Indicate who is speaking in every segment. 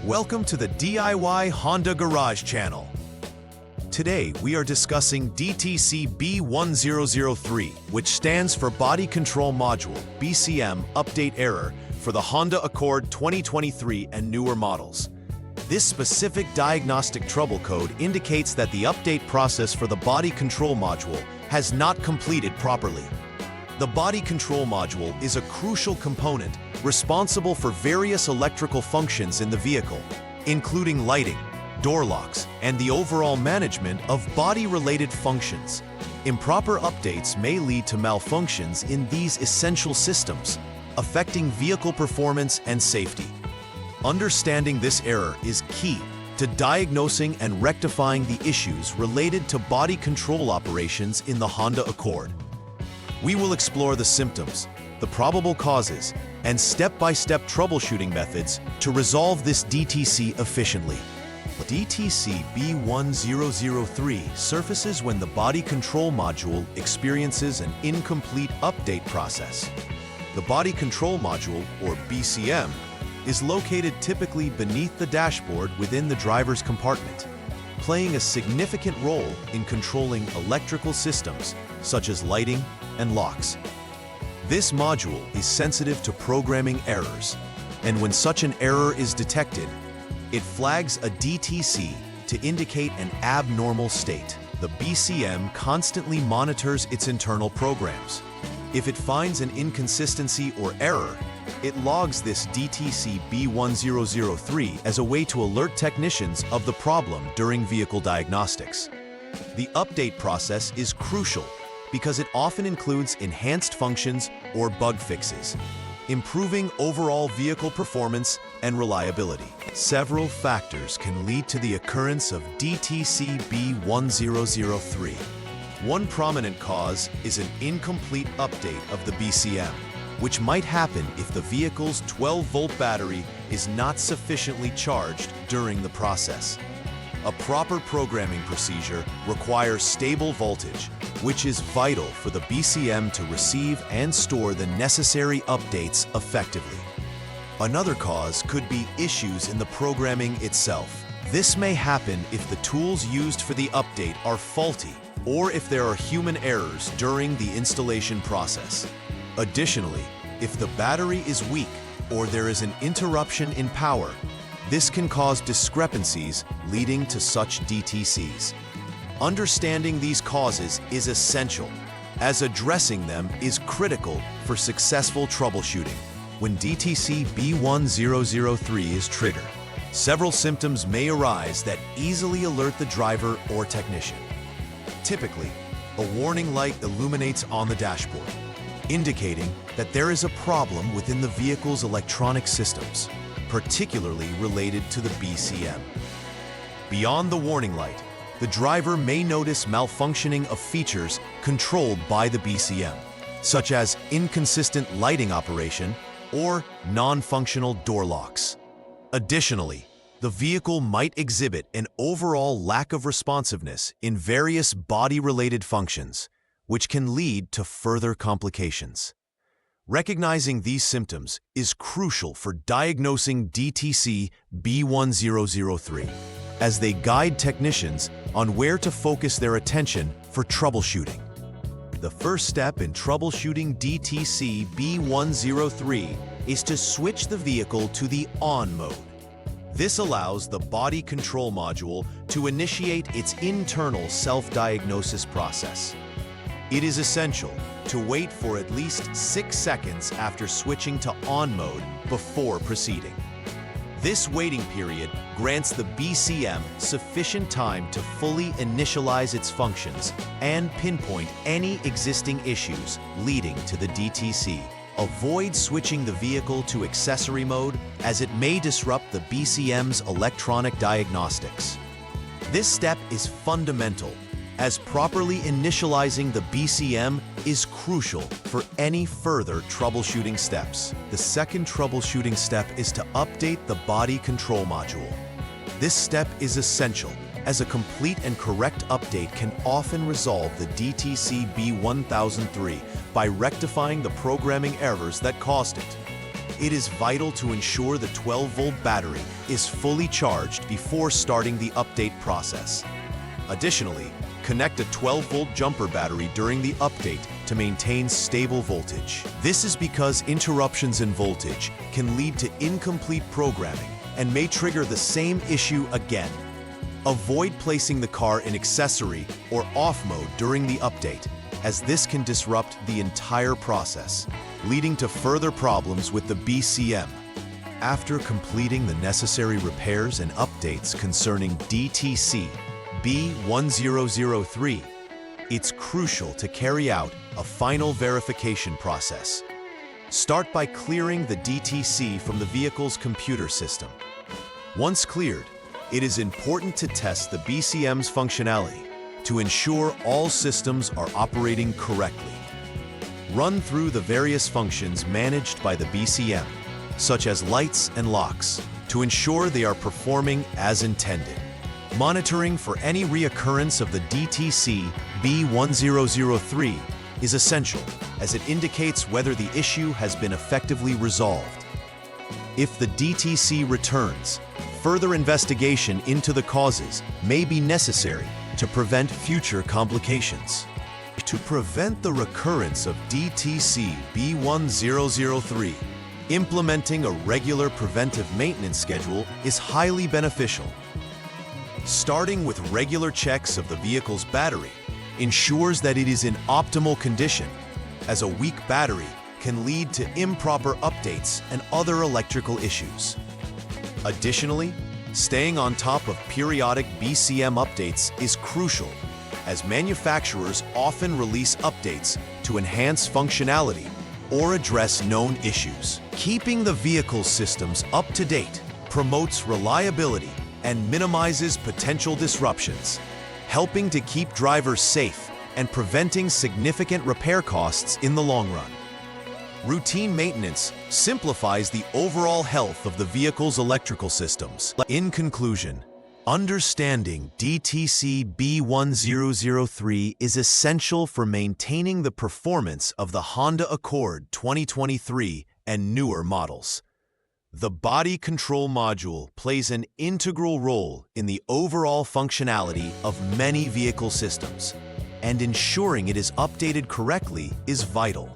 Speaker 1: Welcome to the DIY Honda Garage channel. Today we are discussing DTC B1003, which stands for Body Control Module BCM Update Error for the Honda Accord 2023 and newer models. This specific diagnostic trouble code indicates that the update process for the body control module has not completed properly. The body control module is a crucial component responsible for various electrical functions in the vehicle, including lighting, door locks, and the overall management of body-related functions. Improper updates may lead to malfunctions in these essential systems, affecting vehicle performance and safety. Understanding this error is key to diagnosing and rectifying the issues related to body control operations in the Honda Accord. We will explore the symptoms, the probable causes, and step-by-step troubleshooting methods to resolve this DTC efficiently. DTC B1003 surfaces when the body control module experiences an incomplete update process. The body control module, or BCM, is located typically beneath the dashboard within the driver's compartment, playing a significant role in controlling electrical systems such as lighting and locks. This module is sensitive to programming errors, and when such an error is detected, it flags a DTC to indicate an abnormal state. The BCM constantly monitors its internal programs. If it finds an inconsistency or error, it logs this DTC B1003 as a way to alert technicians of the problem during vehicle diagnostics. The update process is crucial because it often includes enhanced functions or bug fixes, improving overall vehicle performance and reliability. Several factors can lead to the occurrence of DTC B1003. One prominent cause is an incomplete update of the BCM, which might happen if the vehicle's 12-volt battery is not sufficiently charged during the process. A proper programming procedure requires stable voltage, which is vital for the BCM to receive and store the necessary updates effectively. Another cause could be issues in the programming itself. This may happen if the tools used for the update are faulty or if there are human errors during the installation process. Additionally, if the battery is weak or there is an interruption in power, this can cause discrepancies leading to such DTCs. Understanding these causes is essential, as addressing them is critical for successful troubleshooting. When DTC B1003 is triggered, several symptoms may arise that easily alert the driver or technician. Typically, a warning light illuminates on the dashboard, indicating that there is a problem within the vehicle's electronic systems, particularly related to the BCM. Beyond the warning light, the driver may notice malfunctioning of features controlled by the BCM, such as inconsistent lighting operation or non-functional door locks. Additionally, the vehicle might exhibit an overall lack of responsiveness in various body-related functions, which can lead to further complications. Recognizing these symptoms is crucial for diagnosing DTC B1003, as they guide technicians on where to focus their attention for troubleshooting. The first step in troubleshooting DTC B1003 is to switch the vehicle to the on mode. This allows the body control module to initiate its internal self-diagnosis process. It is essential to wait for at least 6 seconds after switching to on mode before proceeding. This waiting period grants the BCM sufficient time to fully initialize its functions and pinpoint any existing issues leading to the DTC. Avoid switching the vehicle to accessory mode, as it may disrupt the BCM's electronic diagnostics. This step is fundamental, as properly initializing the BCM is crucial for any further troubleshooting steps. The second troubleshooting step is to update the body control module. This step is essential, as a complete and correct update can often resolve the DTC B1003 by rectifying the programming errors that caused it. It is vital to ensure the 12-volt battery is fully charged before starting the update process. Additionally, connect a 12-volt jumper battery during the update to maintain stable voltage. This is because interruptions in voltage can lead to incomplete programming and may trigger the same issue again. Avoid placing the car in accessory or off mode during the update, as this can disrupt the entire process, leading to further problems with the BCM. After completing the necessary repairs and updates concerning DTC B1003, it's crucial to carry out a final verification process. Start by clearing the DTC from the vehicle's computer system. Once cleared, it is important to test the BCM's functionality to ensure all systems are operating correctly. Run through the various functions managed by the BCM, such as lights and locks, to ensure they are performing as intended. Monitoring for any reoccurrence of the DTC B1003 is essential, as it indicates whether the issue has been effectively resolved. If the DTC returns, further investigation into the causes may be necessary to prevent future complications. To prevent the recurrence of DTC B1003, implementing a regular preventive maintenance schedule is highly beneficial. Starting with regular checks of the vehicle's battery ensures that it is in optimal condition, as a weak battery can lead to improper updates and other electrical issues. Additionally, staying on top of periodic BCM updates is crucial, as manufacturers often release updates to enhance functionality or address known issues. Keeping the vehicle systems up to date promotes reliability and minimizes potential disruptions, helping to keep drivers safe and preventing significant repair costs in the long run. Routine maintenance simplifies the overall health of the vehicle's electrical systems. In conclusion, understanding DTC B1003 is essential for maintaining the performance of the Honda Accord 2023 and newer models. The body control module plays an integral role in the overall functionality of many vehicle systems, and ensuring it is updated correctly is vital.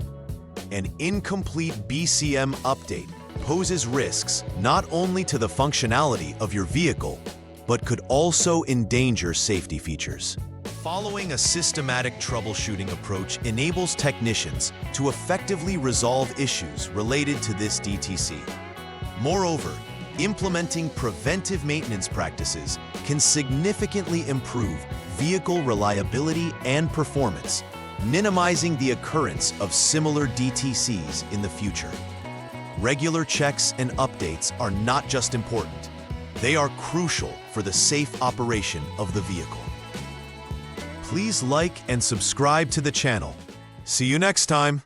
Speaker 1: An incomplete BCM update poses risks not only to the functionality of your vehicle, but could also endanger safety features. Following a systematic troubleshooting approach enables technicians to effectively resolve issues related to this DTC. Moreover, implementing preventive maintenance practices can significantly improve vehicle reliability and performance, minimizing the occurrence of similar DTCs in the future. Regular checks and updates are not just important, they are crucial for the safe operation of the vehicle. Please like and subscribe to the channel. See you next time.